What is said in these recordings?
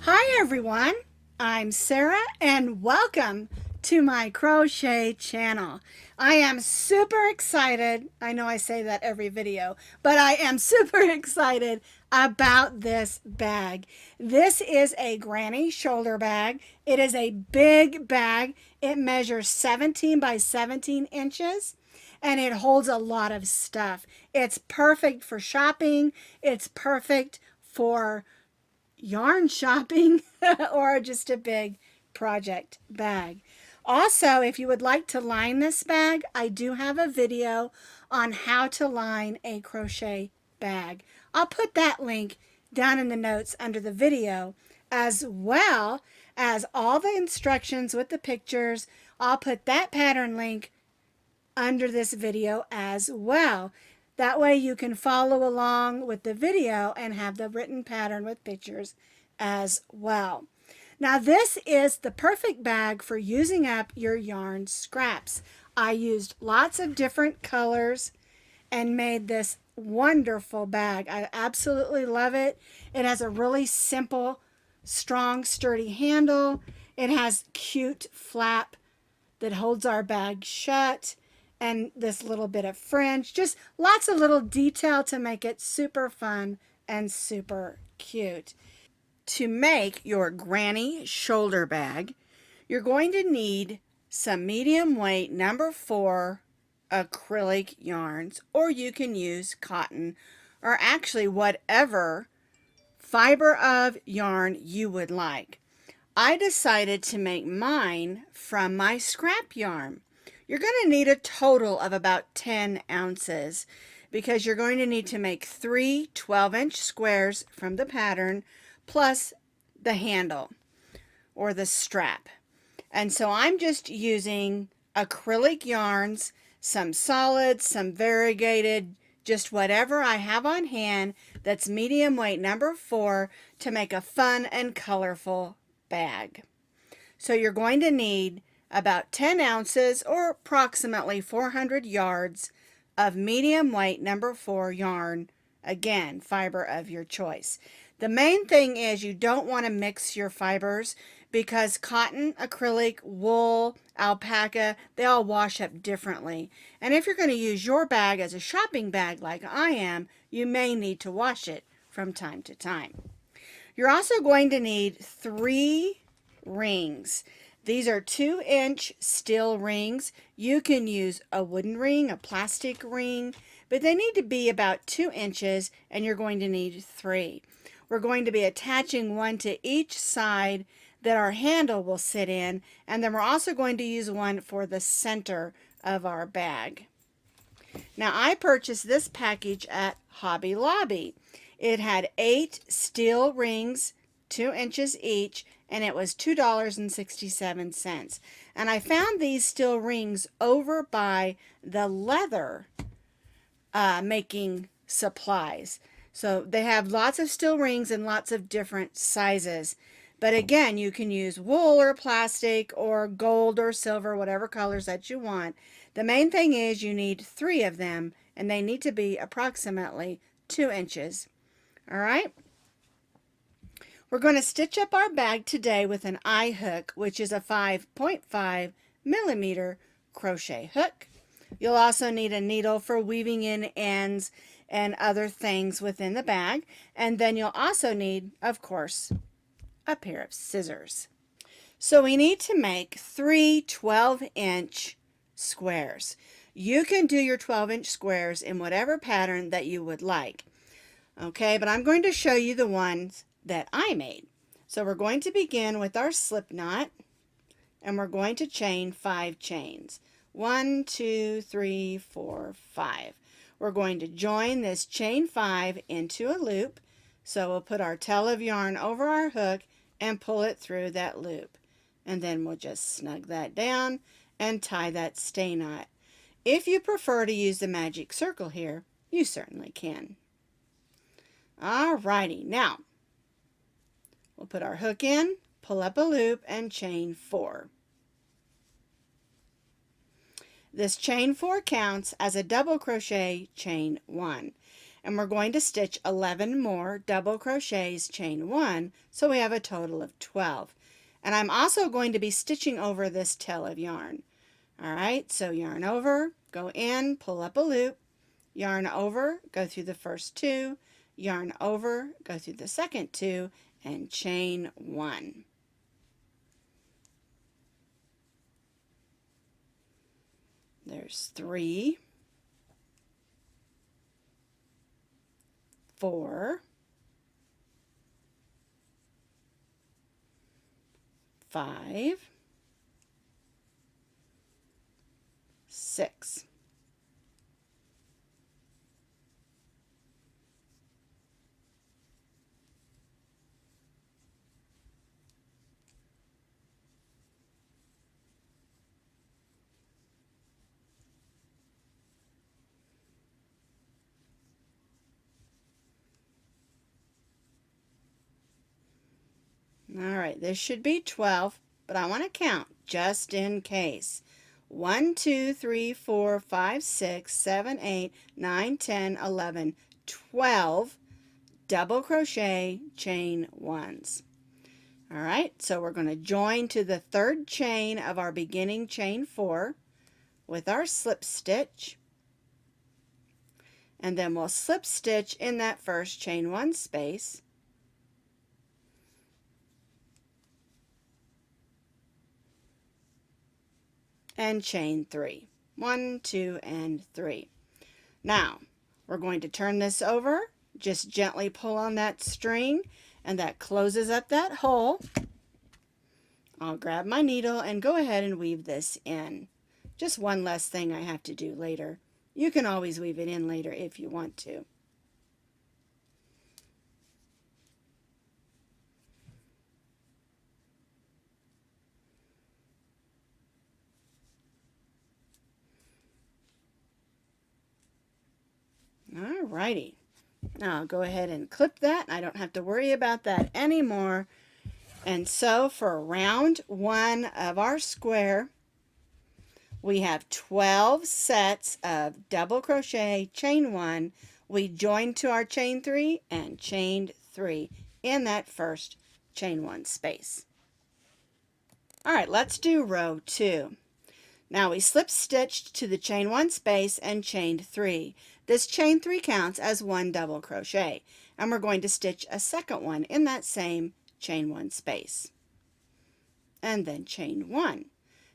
Hi everyone, I'm Sarah and welcome to my crochet channel. I am super excited. I know I say that every video, but I am super excited about this bag. This is a granny shoulder bag. It is a big bag. It measures 17 by 17 inches and it holds a lot of stuff. It's perfect for shopping. It's perfect for yarn shopping or just a big project bag. Also, if you would like to line this bag, I do have a video on how to line a crochet bag. I'll put that link down in the notes under the video, as well as all the instructions with the pictures. I'll put that pattern link under this video as well. That way you can follow along with the video and have the written pattern with pictures as well. Now this is the perfect bag for using up your yarn scraps. I used lots of different colors and made this wonderful bag. I absolutely love it. It has a really simple, strong, sturdy handle. It has cute flap that holds our bag shut, and this little bit of fringe, just lots of little detail to make it super fun and super cute. To make your granny shoulder bag, you're going to need some medium weight #4 acrylic yarns, or you can use cotton, or actually whatever fiber of yarn you would like. I decided to make mine from my scrap yarn. You're going to need a total of about 10 ounces because you're going to need to make 3 12-inch squares from the pattern plus the handle or the strap. And so I'm just using acrylic yarns, some solids, some variegated, just whatever I have on hand that's medium weight #4 to make a fun and colorful bag. So you're going to need about 10 ounces or approximately 400 yards of medium weight #4 yarn, again, fiber of your choice. The main thing is you don't want to mix your fibers because cotton, acrylic, wool, alpaca, they all wash up differently. And if you're going to use your bag as a shopping bag like I am, you may need to wash it from time to time. You're also going to need 3 rings. These are 2-inch steel rings. You can use a wooden ring, a plastic ring, but they need to be about 2 inches, and you're going to need 3. We're going to be attaching one to each side that our handle will sit in, and then we're also going to use one for the center of our bag. Now, I purchased this package at Hobby Lobby. It had 8 steel rings, 2 inches each, and it was $2.67. And I found these steel rings over by the leather making supplies. So they have lots of steel rings and lots of different sizes. But again, you can use wool or plastic or gold or silver, whatever colors that you want. The main thing is you need 3 of them, and they need to be approximately 2 inches. All right? We're going to stitch up our bag today with an eye hook, which is a 5.5 millimeter crochet hook. You'll also need a needle for weaving in ends and other things within the bag. And then you'll also need, of course, a pair of scissors. So we need to make 3 12-inch squares. You can do your 12-inch squares in whatever pattern that you would like. Okay, but I'm going to show you the ones that I made. So we're going to begin with our slip knot, and we're going to chain 5 chains. 1, 2, 3, 4, 5. We're going to join this chain 5 into a loop. So we'll put our tail of yarn over our hook and pull it through that loop. And then we'll just snug that down and tie that stay knot. If you prefer to use the magic circle here, you certainly can. Alrighty, now we'll put our hook in, pull up a loop, and chain 4. This chain 4 counts as a double crochet chain 1. and we're going to stitch 11 more double crochets, chain 1, so we have a total of 12. And I'm also going to be stitching over this tail of yarn. All right, so yarn over, go in, pull up a loop, yarn over, go through the first 2, yarn over, go through the second 2, and chain 1. There's 3, 4, 5, 6. All right, this should be 12, but I want to count just in case. 1, 2, 3, 4, 5, 6, 7, 8, 9, 10, 11, 12 double crochet chain 1s. All right, so we're going to join to the 3rd chain of our beginning chain 4 with our slip stitch, and then we'll slip stitch in that first chain 1 space, and chain 3. 1, 2, and 3. Now, we're going to turn this over, just gently pull on that string, and that closes up that hole. I'll grab my needle and go ahead and weave this in. Just one less thing I have to do later. You can always weave it in later if you want to. Alrighty. Now I'll go ahead and clip that. I don't have to worry about that anymore. And so for round 1 of our square, we have 12 sets of double crochet, chain 1. We joined to our chain 3 and chained 3 in that first chain 1 space. All right, let's do row 2. Now we slip stitched to the chain 1 space and chained 3. This chain 3 counts as 1 double crochet, and we're going to stitch a second one in that same chain 1 space. And then chain 1.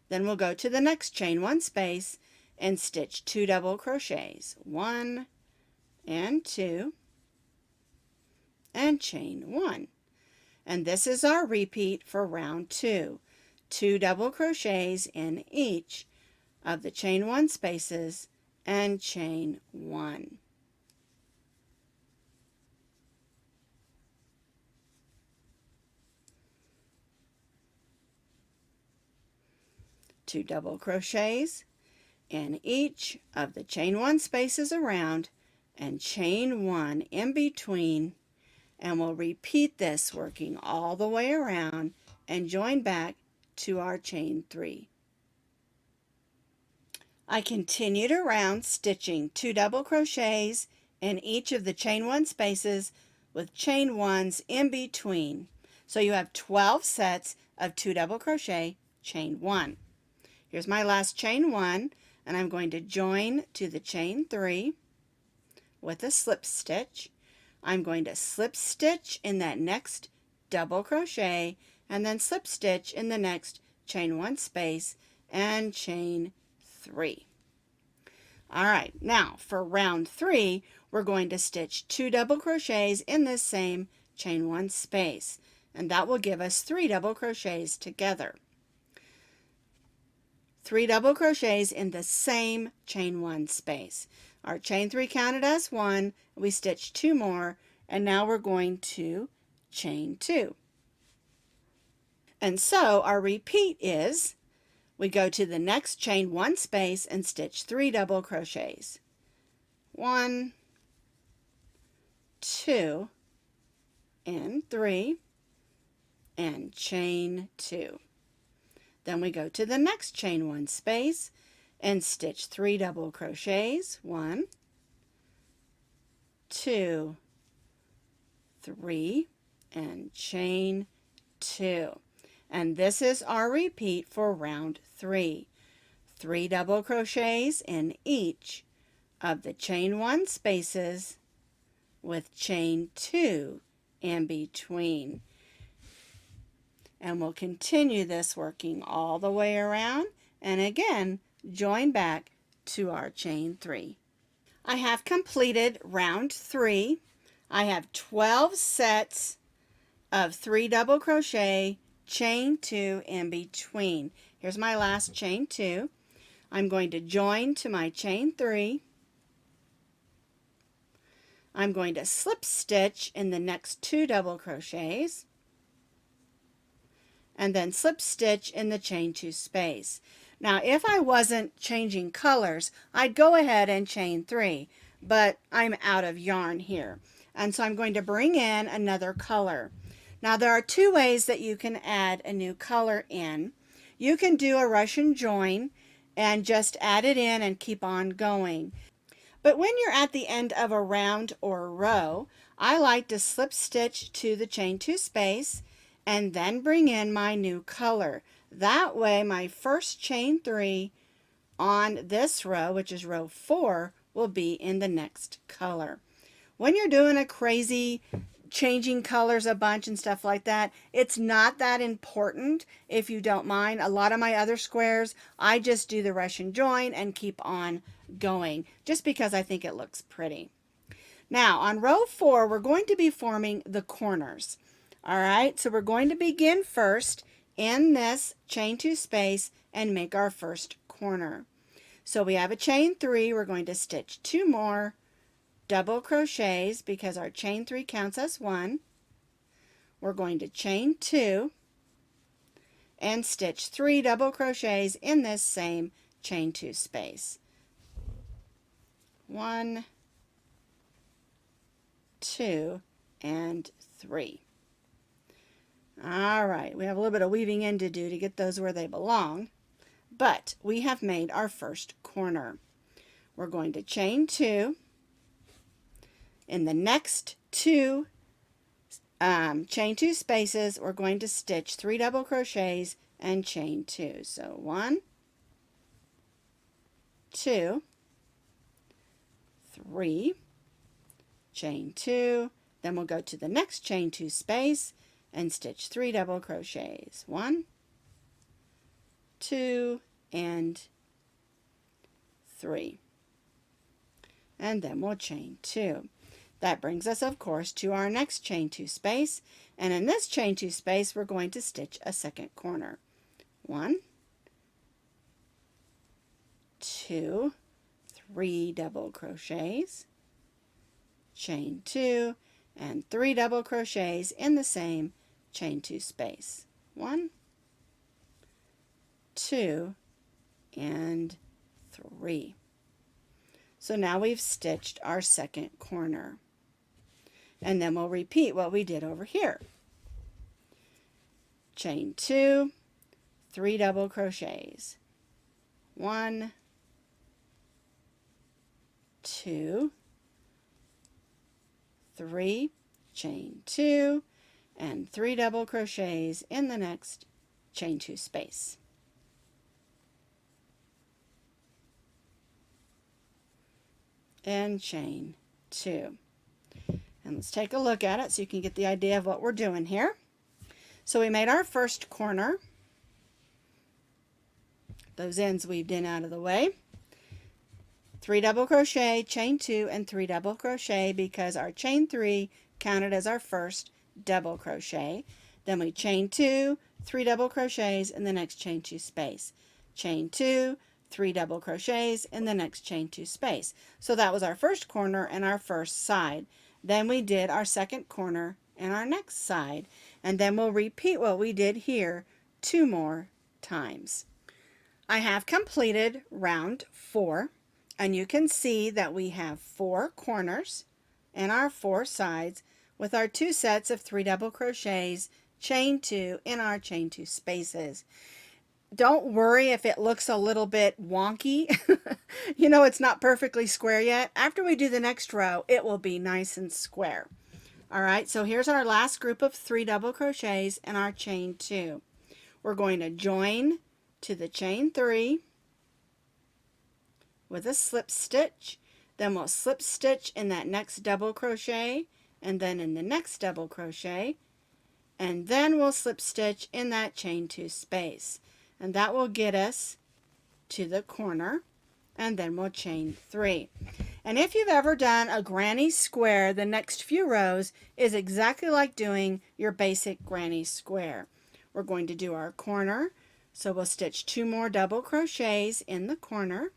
Then we'll go to the next chain 1 space and stitch 2 double crochets. 1 and 2 and chain 1. And this is our repeat for round 2. 2 double crochets in each of the chain 1 spaces and chain 1. Two double crochets in each of the chain 1 spaces around and chain 1 in between, and we'll repeat this working all the way around and join back to our chain 3. I continued around stitching 2 double crochets in each of the chain 1 spaces with chain 1s in between. So you have 12 sets of 2 double crochet, chain 1. Here's my last chain 1, and I'm going to join to the chain 3 with a slip stitch. I'm going to slip stitch in that next double crochet and then slip stitch in the next chain 1 space and chain 3. All right, now for round 3, we're going to stitch 2 double crochets in this same chain 1 space, and that will give us 3 double crochets together. 3 double crochets in the same chain 1 space. Our chain 3 counted as 1, we stitched 2 more, and now we're going to chain 2. And so our repeat is, we go to the next chain 1 space and stitch 3 double crochets. 1, 2, and 3, and chain 2. Then we go to the next chain 1 space and stitch 3 double crochets. 1, 2, 3, and chain 2. And this is our repeat for round 3. 3 double crochets in each of the chain 1 spaces with chain 2 in between. And we'll continue this working all the way around, and again join back to our chain 3. I have completed round 3. I have 12 sets of 3 double crochet, chain 2 in between. Here's my last chain 2. I'm going to join to my chain 3. I'm going to slip stitch in the next 2 double crochets, and then slip stitch in the chain 2 space. Now if I wasn't changing colors, I'd go ahead and chain 3, but I'm out of yarn here, and so I'm going to bring in another color. Now there are 2 ways that you can add a new color in. You can do a Russian join and just add it in and keep on going. But when you're at the end of a round or a row, I like to slip stitch to the chain 2 space and then bring in my new color. That way my first chain 3 on this row, which is row 4, will be in the next color. When you're doing a crazy changing colors a bunch and stuff like that, it's not that important if you don't mind. A lot of my other squares, I just do the Russian join and keep on going just because I think it looks pretty. Now on row 4, we're going to be forming the corners. All right, so we're going to begin first in this chain 2 space and make our first corner. So we have a chain 3, we're going to stitch 2 more double crochets because our chain 3 counts as 1. We're going to chain 2 and stitch 3 double crochets in this same chain 2 space. 1, 2, and 3. All right, we have a little bit of weaving in to do to get those where they belong, but we have made our first corner. We're going to chain 2. In the next 2 chain 2 spaces, we're going to stitch 3 double crochets and chain 2. So 1, 2, 3, chain 2, then we'll go to the next chain 2 space and stitch 3 double crochets. 1, 2, and 3. And then we'll chain 2. That brings us, of course, to our next chain 2 space, and in this chain 2 space we're going to stitch a second corner. 1, 2, 3 double crochets, chain 2, and 3 double crochets in the same chain 2 space. 1, 2, and 3. So now we've stitched our second corner. And then we'll repeat what we did over here. Chain 2, 3 double crochets. 1, 2, 3, chain 2, and 3 double crochets in the next chain 2 space. And chain 2. And let's take a look at it so you can get the idea of what we're doing here. So we made our first corner. Those ends weaved in out of the way. 3 double crochet, chain 2, and 3 double crochet because our chain 3 counted as our first double crochet. Then we chain 2, 3 double crochets in the next chain 2 space. Chain 2, 3 double crochets in the next chain 2 space. So that was our first corner and our first side. Then we did our second corner and our next side, and then we'll repeat what we did here 2 more times. I have completed round 4, and you can see that we have 4 corners and our 4 sides with our 2 sets of 3 double crochets, chain 2 in our chain 2 spaces. don't worry if it looks a little bit wonky. You know, it's not perfectly square yet. After we do the next row, it will be nice and square. All right, so here's our last group of 3 double crochets and our chain 2. We're going to join to the chain 3 with a slip stitch. Then we'll slip stitch in that next double crochet, and then in the next double crochet, and then we'll slip stitch in that chain 2 space, and that will get us to the corner, and then we'll chain 3. And if you've ever done a granny square, the next few rows is exactly like doing your basic granny square. We're going to do our corner, so we'll stitch 2 more double crochets in the corner,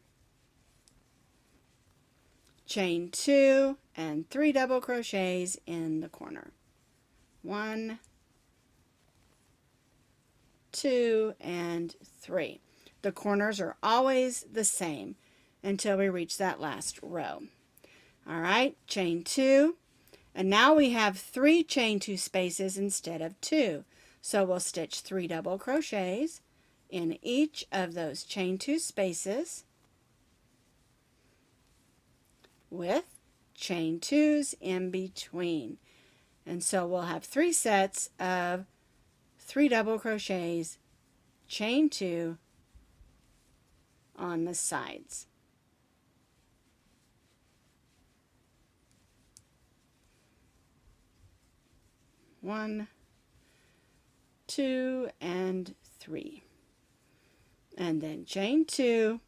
chain 2 and 3 double crochets in the corner. 1, 2, and 3. The corners are always the same until we reach that last row. All right, chain 2, and now we have 3 chain 2 spaces instead of 2. So we'll stitch 3 double crochets in each of those chain 2 spaces with chain 2s in between. And so we'll have 3 sets of 3 double crochets, chain 2 on the sides. One, 2, and 3. And then chain 2,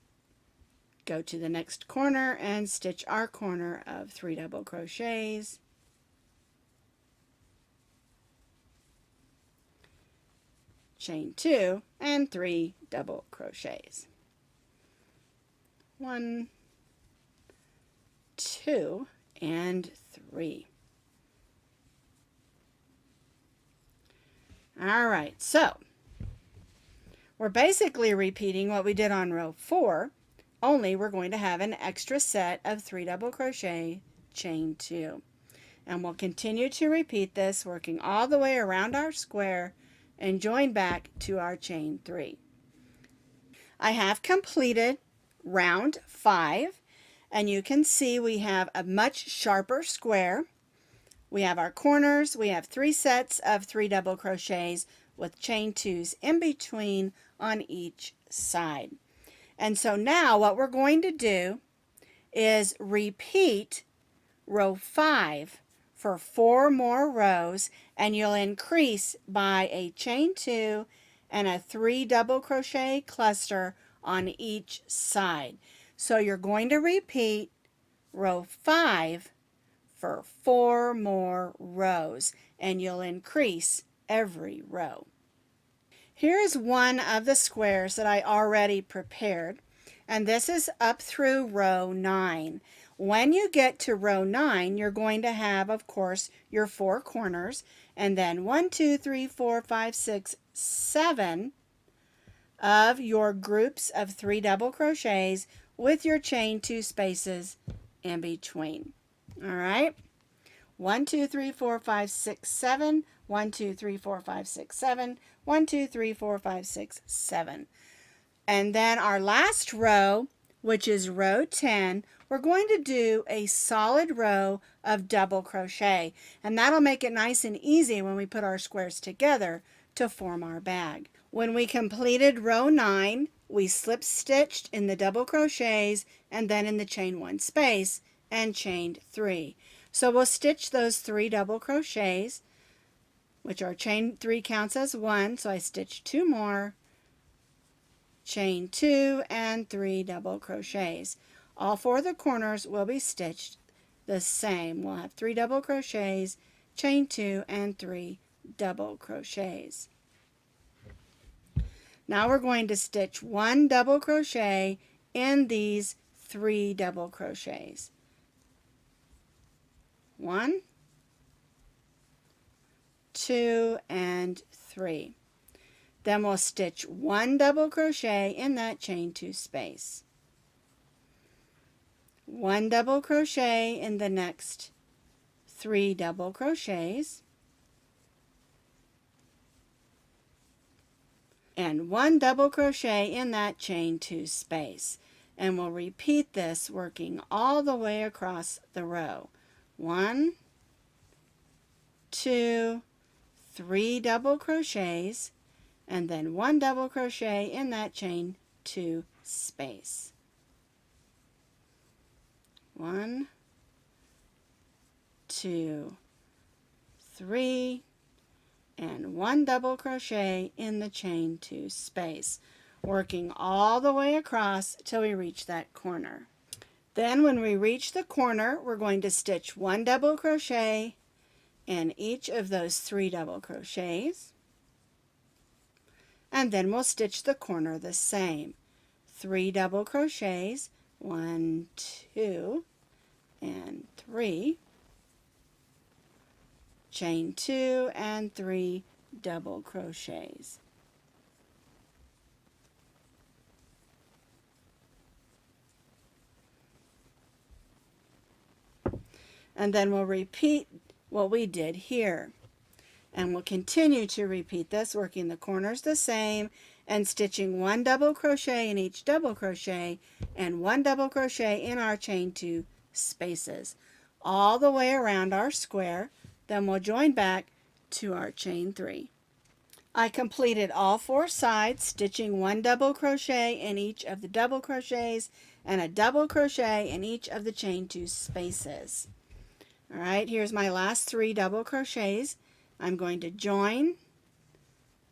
go to the next corner and stitch our corner of 3 double crochets. Chain 2 and 3 double crochets. 1, 2, and 3. All right, so we're basically repeating what we did on row 4, only we're going to have an extra set of 3 double crochet, chain 2. And we'll continue to repeat this, working all the way around our square and join back to our chain 3. I have completed round 5, and you can see we have a much sharper square. We have our corners, we have 3 sets of 3 double crochets with chain 2s in between on each side. And so now what we're going to do is repeat row 5 for 4 more rows, and you'll increase by a chain 2 and a 3 double crochet cluster on each side. So you're going to repeat row 5 for 4 more rows, and you'll increase every row. Here's one of the squares that I already prepared, and this is up through row 9. When you get to row 9, you're going to have, of course, your 4 corners, and then 1, 2, 3, 4, 5, 6, 7 of your groups of 3 double crochets with your chain 2 spaces in between. All right, 1, 2, 3, 4, 5, 6, 7, 1, 2, 3, 4, 5, 6, 7, 1, 2, 3, 4, 5, 6, 7. And then our last row, which is row 10, we're going to do a solid row of double crochet, and that'll make it nice and easy when we put our squares together to form our bag. When we completed row 9, we slip stitched in the double crochets and then in the chain 1 space and chained 3. So we'll stitch those 3 double crochets, which are chain 3 counts as 1, so I stitch 2 more, chain 2 and 3 double crochets. All 4 of the corners will be stitched the same. We'll have 3 double crochets, chain 2 and 3 double crochets. Now we're going to stitch 1 double crochet in these 3 double crochets. 1, 2, and 3. Then we'll stitch 1 double crochet in that chain 2 space. 1 double crochet in the next 3 double crochets. and 1 double crochet in that chain 2 space. And we'll repeat this working all the way across the row. 1, 2, 3 double crochets, and then 1 double crochet in that chain 2 space. 1, 2, 3, and 1 double crochet in the chain 2 space, working all the way across till we reach that corner. Then when we reach the corner, we're going to stitch 1 double crochet in each of those 3 double crochets, and then we'll stitch the corner the same. 3 double crochets, 1, 2, and 3, chain 2 and 3 double crochets. And then we'll repeat what we did here. And we'll continue to repeat this, working the corners the same and stitching 1 double crochet in each double crochet and 1 double crochet in our chain 2 spaces all the way around our square. Then we'll join back to our chain 3. I completed all 4 sides, stitching 1 double crochet in each of the double crochets and a double crochet in each of the chain 2 spaces. All right, here's my last 3 double crochets. I'm going to join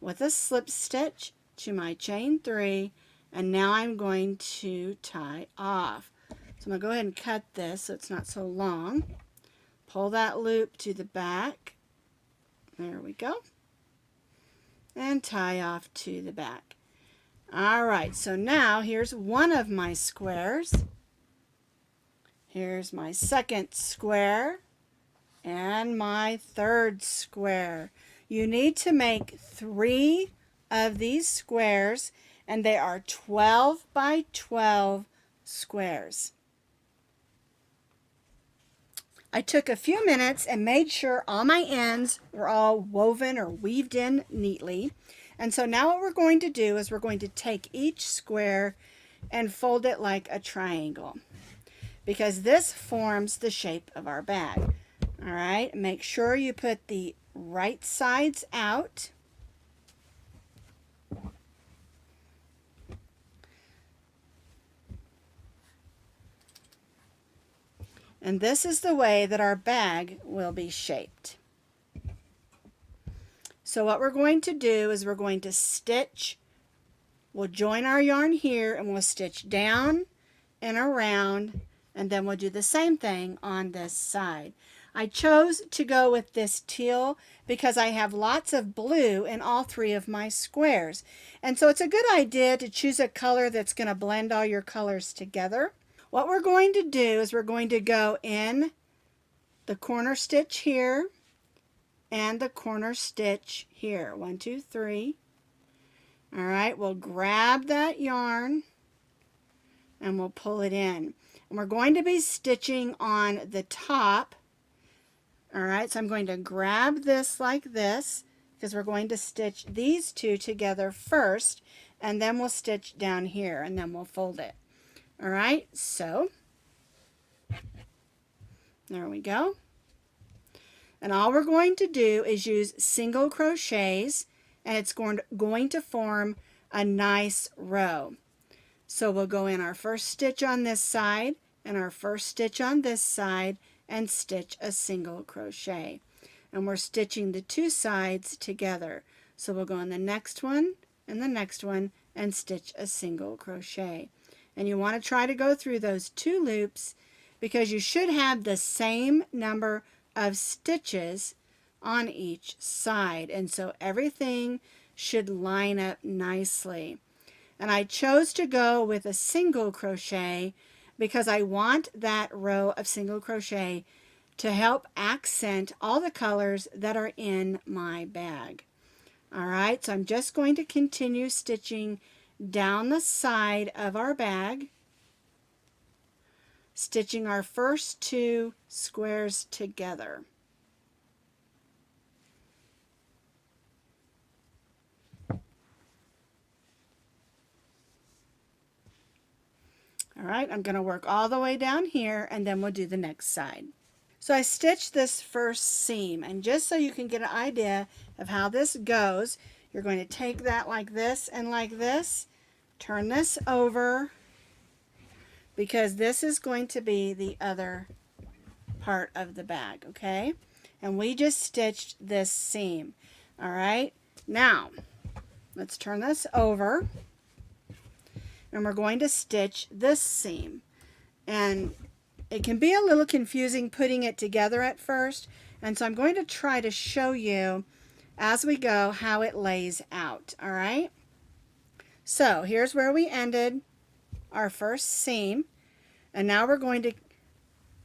with a slip stitch to my chain 3, and now I'm going to tie off. So I'm going to go ahead and cut this so it's not so long. Pull that loop to the back. There we go. And tie off to the back. All right, so now here's one of my squares. Here's my second square and my third square. You need to make 3 of these squares, and they are 12 by 12 squares. I took a few minutes and made sure all my ends were all woven or weaved in neatly. And so now what we're going to do is we're going to take each square and fold it like a triangle, because this forms the shape of our bag. All right, make sure you put the right sides out. And this is the way that our bag will be shaped. So what we're going to do is we're going to stitch. We'll join our yarn here and we'll stitch down and around, and then we'll do the same thing on this side. I chose to go with this teal because I have lots of blue in all 3 of my squares. And so it's a good idea to choose a color that's going to blend all your colors together. What we're going to do is we're going to go in the corner stitch here and the corner stitch here. 1, 2, 3. All right, we'll grab that yarn and we'll pull it in. And we're going to be stitching on the top. All right, so I'm going to grab this like this because we're going to stitch these 2 together first, and then we'll stitch down here and then we'll fold it. All right, so there we go. And all we're going to do is use single crochets, and it's going to form a nice row. So we'll go in our first stitch on this side and our first stitch on this side and stitch a single crochet. And we're stitching the 2 sides together. So we'll go in the next one and the next one and stitch a single crochet. And you want to try to go through those 2 loops because you should have the same number of stitches on each side, and so everything should line up nicely. And I chose to go with a single crochet because I want that row of single crochet to help accent all the colors that are in my bag. All right, so I'm just going to continue stitching down the side of our bag, stitching our first 2 squares together. right, I'm going to work all the way down here, and then we'll do the next side. So I stitched this first seam, and just so you can get an idea of how this goes, you're going to take that like this and like this, turn this over, because this is going to be the other part of the bag, okay? And we just stitched this seam. All right, now let's turn this over, and we're going to stitch this seam. And it can be a little confusing putting it together at first, and so I'm going to try to show you as we go how it lays out. All right, so here's where we ended our first seam, and now we're going to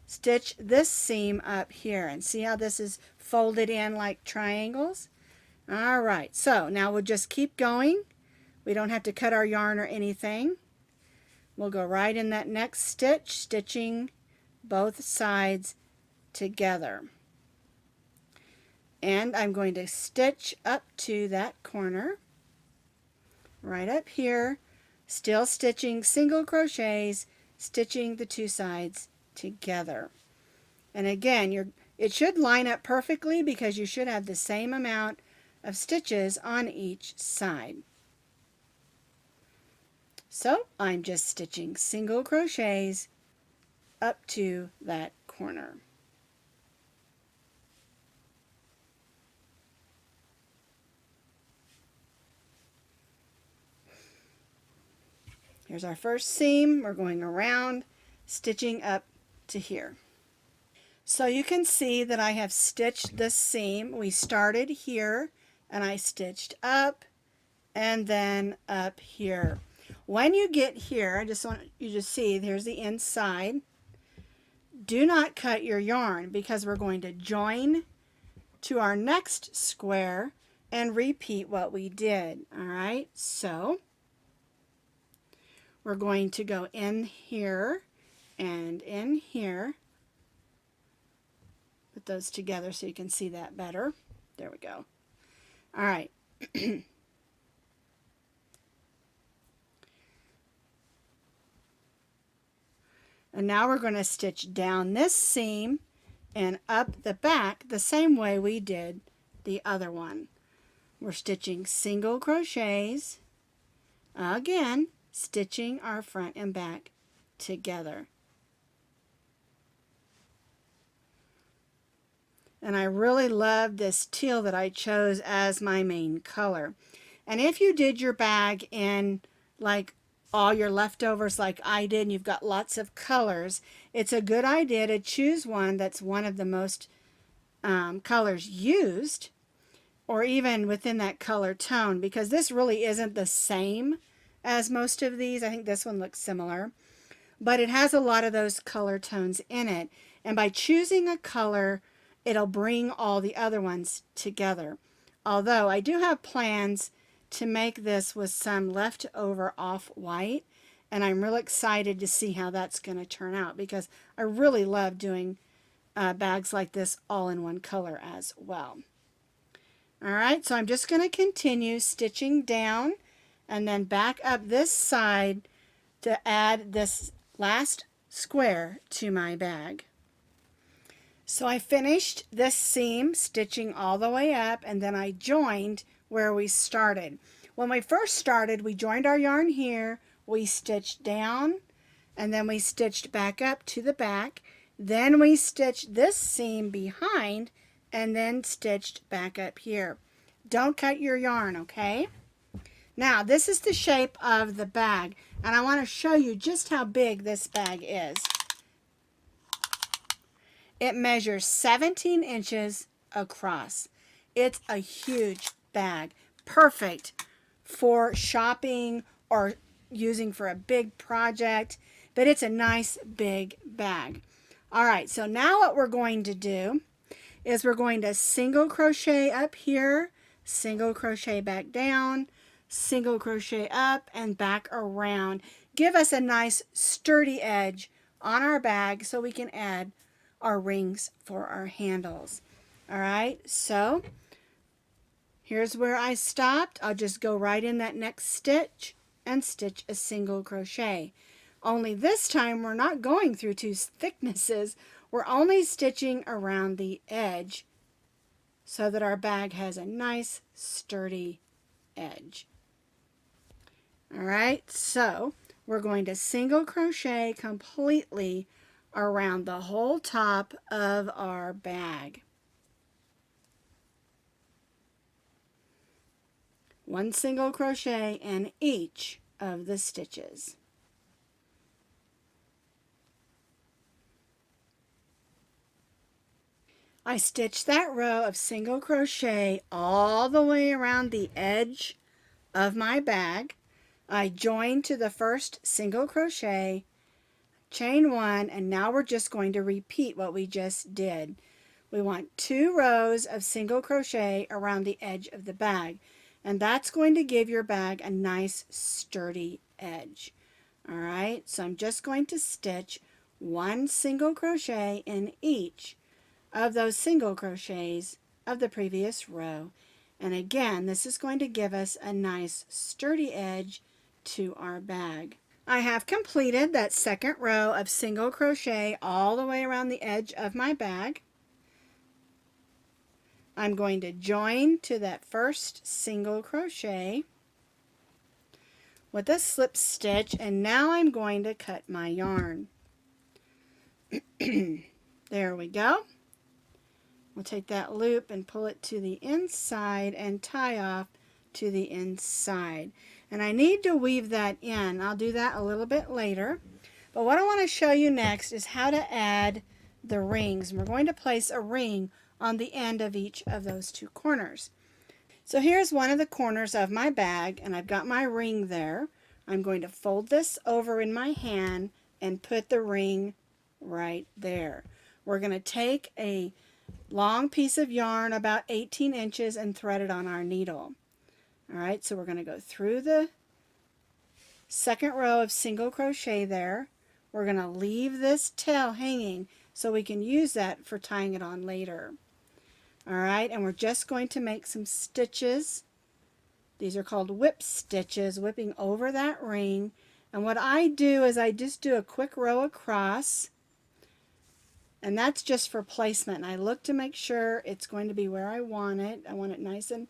stitch this seam up here, and see how this is folded in like triangles. All right, so now we'll just keep going. We don't have to cut our yarn or anything. We'll go right in that next stitch, stitching both sides together. And I'm going to stitch up to that corner, right up here, still stitching single crochets, stitching the two sides together. And again, it should line up perfectly because you should have the same amount of stitches on each side. So I'm just stitching single crochets up to that corner. Here's our first seam. We're going around, stitching up to here. So you can see that I have stitched this seam. We started here and I stitched up and then up here. When you get here, I just want you to see, here's the inside. Do not cut your yarn because we're going to join to our next square and repeat what we did. All right, so we're going to go in here and in here. Put those together so you can see that better. There we go. All right. And now we're going to stitch down this seam and up the back the same way we did the other one. We're stitching single crochets, again stitching our front and back together. And I really love this teal that I chose as my main color. And if you did your bag in like all your leftovers like I did, and you've got lots of colors, it's a good idea to choose one that's one of the most colors used, or even within that color tone, because this really isn't the same as most of these. I think this one looks similar, but it has a lot of those color tones in it, and by choosing a color, it'll bring all the other ones together. Although I do have plans to make this with some leftover off-white, and I'm really excited to see how that's going to turn out, because I really love doing bags like this all in one color as well. All right, so I'm just going to continue stitching down and then back up this side to add this last square to my bag. So I finished this seam stitching all the way up, and then I joined where we started. When we first started, we joined our yarn here, we stitched down, and then we stitched back up to the back. Then we stitched this seam behind and then stitched back up here. Don't cut your yarn, okay? Now, this is the shape of the bag, and I want to show you just how big this bag is. It measures 17 inches across. It's a huge bag, perfect for shopping or using for a big project, but it's a nice big bag. All right, so now what we're going to do is we're going to single crochet up here, single crochet back down, single crochet up and back around. Give us a nice sturdy edge on our bag so we can add our rings for our handles. All right, so here's where I stopped. I'll just go right in that next stitch and stitch a single crochet. Only this time we're not going through two thicknesses. We're only stitching around the edge so that our bag has a nice sturdy edge. All right, so we're going to single crochet completely around the whole top of our bag. One single crochet in each of the stitches. I stitched that row of single crochet all the way around the edge of my bag. I joined to the first single crochet, chain one, and now we're just going to repeat what we just did. We want 2 rows of single crochet around the edge of the bag, and that's going to give your bag a nice sturdy edge. All right, so I'm just going to stitch 1 single crochet in each of those single crochets of the previous row. And again, this is going to give us a nice sturdy edge to our bag. I have completed that second row of single crochet all the way around the edge of my bag. I'm going to join to that first single crochet with a slip stitch, and now I'm going to cut my yarn. There we go. We'll take that loop and pull it to the inside and tie off to the inside. And I need to weave that in. I'll do that a little bit later. But what I want to show you next is how to add the rings. And we're going to place a ring on the end of each of those 2 corners. So here's one of the corners of my bag, and I've got my ring there. I'm going to fold this over in my hand and put the ring right there. We're going to take a long piece of yarn about 18 inches and thread it on our needle. All right, so we're going to go through the second row of single crochet there. We're going to leave this tail hanging so we can use that for tying it on later. All right, and we're just going to make some stitches. These are called whip stitches, whipping over that ring. And what I do is I just do a quick row across, and that's just for placement. And I look to make sure it's going to be where I want it. I want it nice and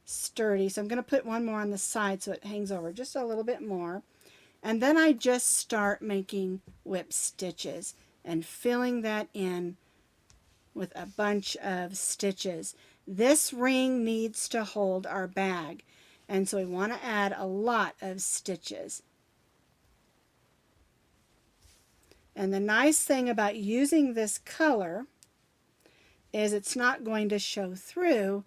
sturdy. So I'm going to put one more on the side so it hangs over just a little bit more. And then I just start making whip stitches and filling that in with a bunch of stitches. This ring needs to hold our bag, and so we want to add a lot of stitches. And the nice thing about using this color is it's not going to show through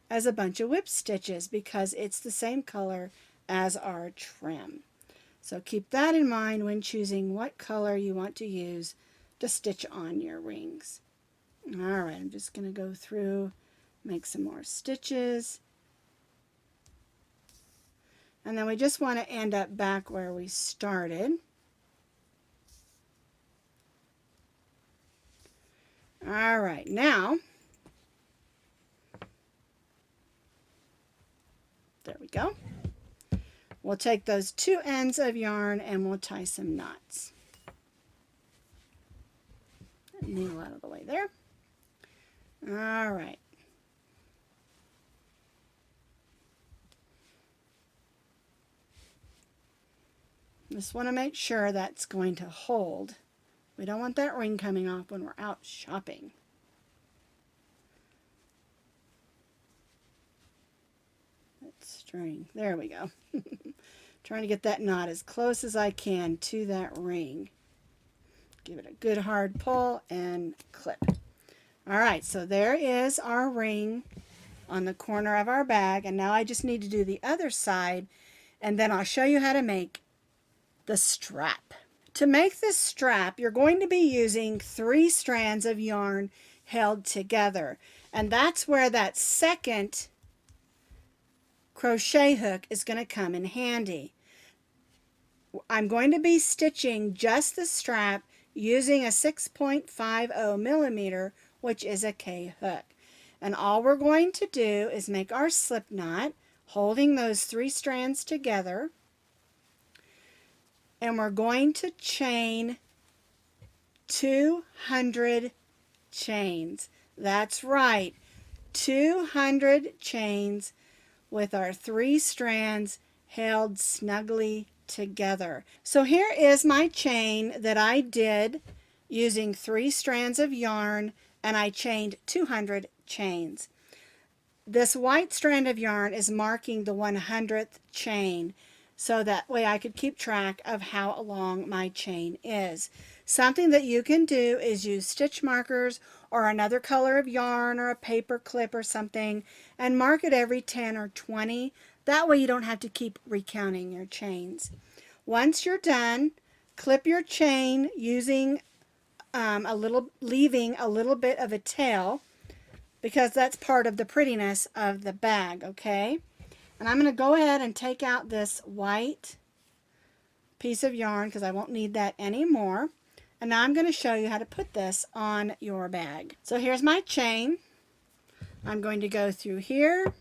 as a bunch of whip stitches because it's the same color as our trim. So keep that in mind when choosing what color you want to use to stitch on your rings. All right, I'm just going to go through, make some more stitches. And then we just want to end up back where we started. All right, now, there we go. We'll take those 2 ends of yarn and we'll tie some knots. Needle out of the way there. All right. Just want to make sure that's going to hold. We don't want that ring coming off when we're out shopping. That string. There we go. Trying to get that knot as close as I can to that ring. Give it a good hard pull and clip. All right, so there is our ring on the corner of our bag, and now I just need to do the other side, and then I'll show you how to make the strap. To make this strap, you're going to be using 3 strands of yarn held together, and that's where that second crochet hook is going to come in handy. I'm going to be stitching just the strap using a 6.50 millimeter, which is a K hook. And all we're going to do is make our slip knot, holding those 3 strands together. and we're going to chain 200 chains. That's right, 200 chains with our 3 strands held snugly together. So here is my chain that I did using 3 strands of yarn, and I chained 200 chains. This white strand of yarn is marking the 100th chain, so that way I could keep track of how long my chain is. Something that you can do is use stitch markers or another color of yarn or a paper clip or something and mark it every 10 or 20. That way you don't have to keep recounting your chains. Once you're done, clip your chain using leaving a little bit of a tail, because that's part of the prettiness of the bag, okay? And I'm going to go ahead and take out this white piece of yarn because I won't need that anymore. And now I'm going to show you how to put this on your bag. So here's my chain. I'm going to go through here.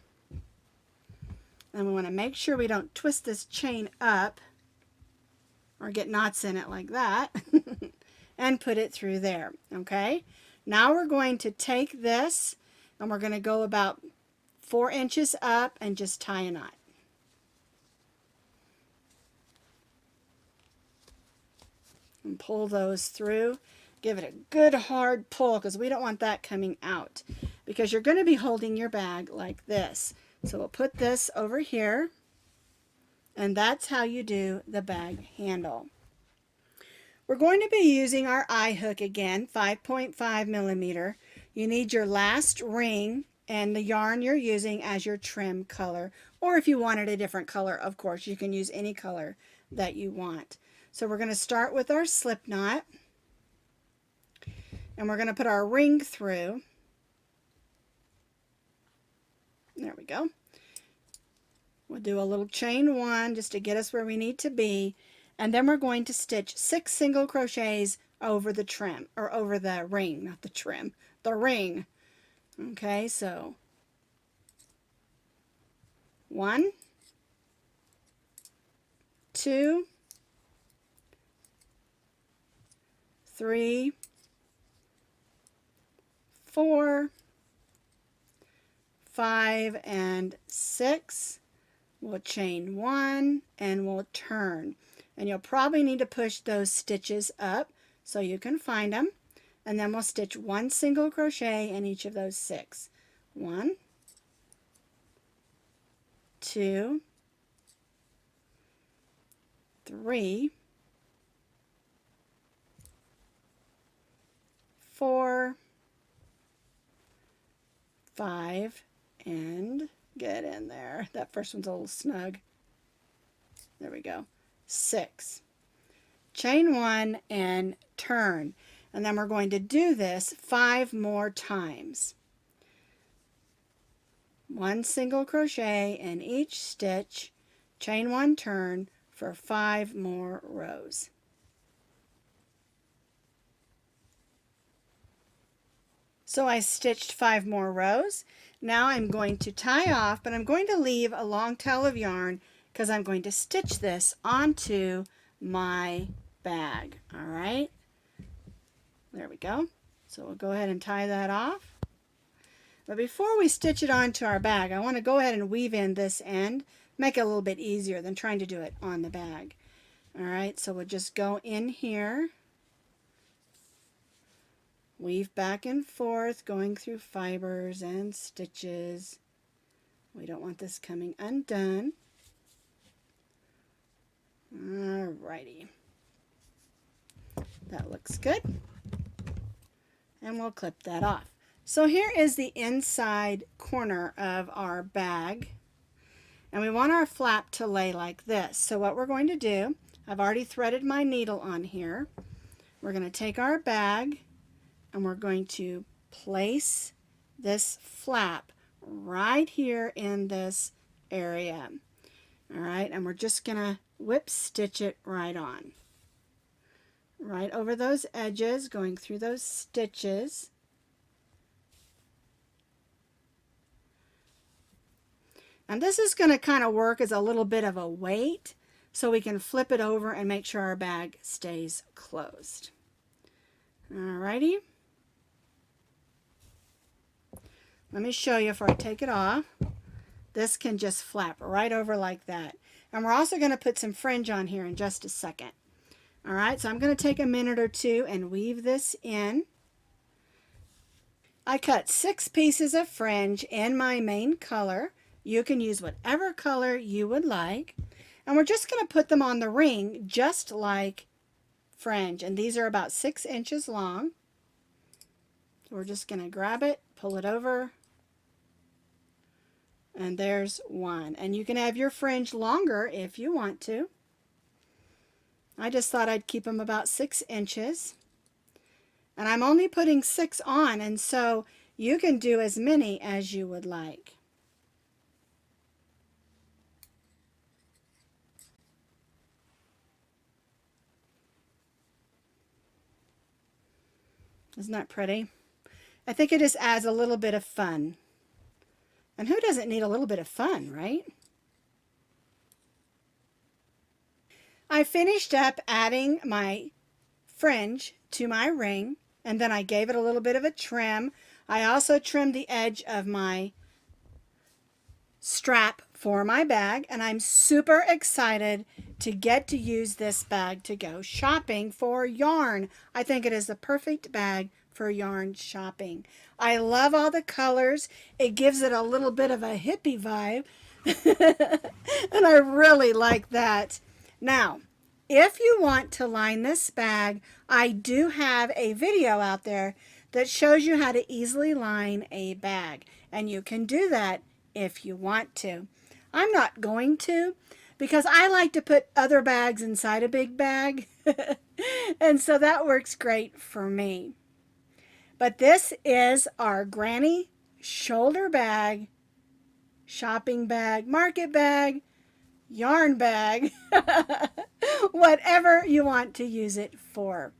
And we want to make sure we don't twist this chain up or get knots in it like that. And put it through there, okay? Now we're going to take this and we're going to go about 4 inches up and just tie a knot. And pull those through. Give it a good hard pull because we don't want that coming out, because you're going to be holding your bag like this. So we'll put this over here, and that's how you do the bag handle. We're going to be using our eye hook again, 5.5 millimeter. You need your last ring and the yarn you're using as your trim color. Or if you wanted a different color, of course, you can use any color that you want. So we're going to start with our slip knot. And we're going to put our ring through. There we go. We'll do a little chain 1 just to get us where we need to be. And then we're going to stitch 6 single crochets over the trim, or over the ring, not the trim, the ring. Okay, so 1, 2, 3, 4, 5, and 6. We'll chain 1 and we'll turn. And you'll probably need to push those stitches up so you can find them. And then we'll stitch 1 single crochet in each of those 6. 1, 2, 3, 4, 5, and get in there. That first one's a little snug. There we go. 6. Chain 1 and turn. And then we're going to do this 5 more times. 1 single crochet in each stitch, chain 1, turn for 5 more rows. So I stitched 5 more rows. Now I'm going to tie off, but I'm going to leave a long tail of yarn because I'm going to stitch this onto my bag. All right, there we go. So we'll go ahead and tie that off. But before we stitch it onto our bag, I want to go ahead and weave in this end, make it a little bit easier than trying to do it on the bag. All right, so we'll just go in here, weave back and forth, going through fibers and stitches. We don't want this coming undone. Alrighty, that looks good, and we'll clip that off. So here is the inside corner of our bag, and we want our flap to lay like this. So what we're going to do, I've already threaded my needle on here. We're going to take our bag and we're going to place this flap right here in this area. All right, and we're just going to whip stitch it right on. Right over those edges, going through those stitches. And this is going to kind of work as a little bit of a weight so we can flip it over and make sure our bag stays closed. Alrighty. Let me show you before I take it off. This can just flap right over like that. And we're also going to put some fringe on here in just a second. Alright, so I'm going to take a minute or two and weave this in. I cut 6 pieces of fringe in my main color. You can use whatever color you would like. And we're just going to put them on the ring just like fringe. And these are about 6 inches long. So we're just going to grab it, pull it over. And there's one. And you can have your fringe longer if you want to. I just thought I'd keep them about 6 inches. And I'm only putting 6 on, and so you can do as many as you would like. Isn't that pretty? I think it just adds a little bit of fun. And who doesn't need a little bit of fun, right? I finished up adding my fringe to my ring, and then I gave it a little bit of a trim. I also trimmed the edge of my strap for my bag, and I'm super excited to get to use this bag to go shopping for yarn. I think it is the perfect bag for yarn shopping. I love all the colors. It gives it a little bit of a hippie vibe, and I really like that. Now, if you want to line this bag, I do have a video out there that shows you how to easily line a bag, and you can do that if you want to. I'm not going to, because I like to put other bags inside a big bag, and so that works great for me. But this is our granny shoulder bag, shopping bag, market bag, yarn bag, whatever you want to use it for.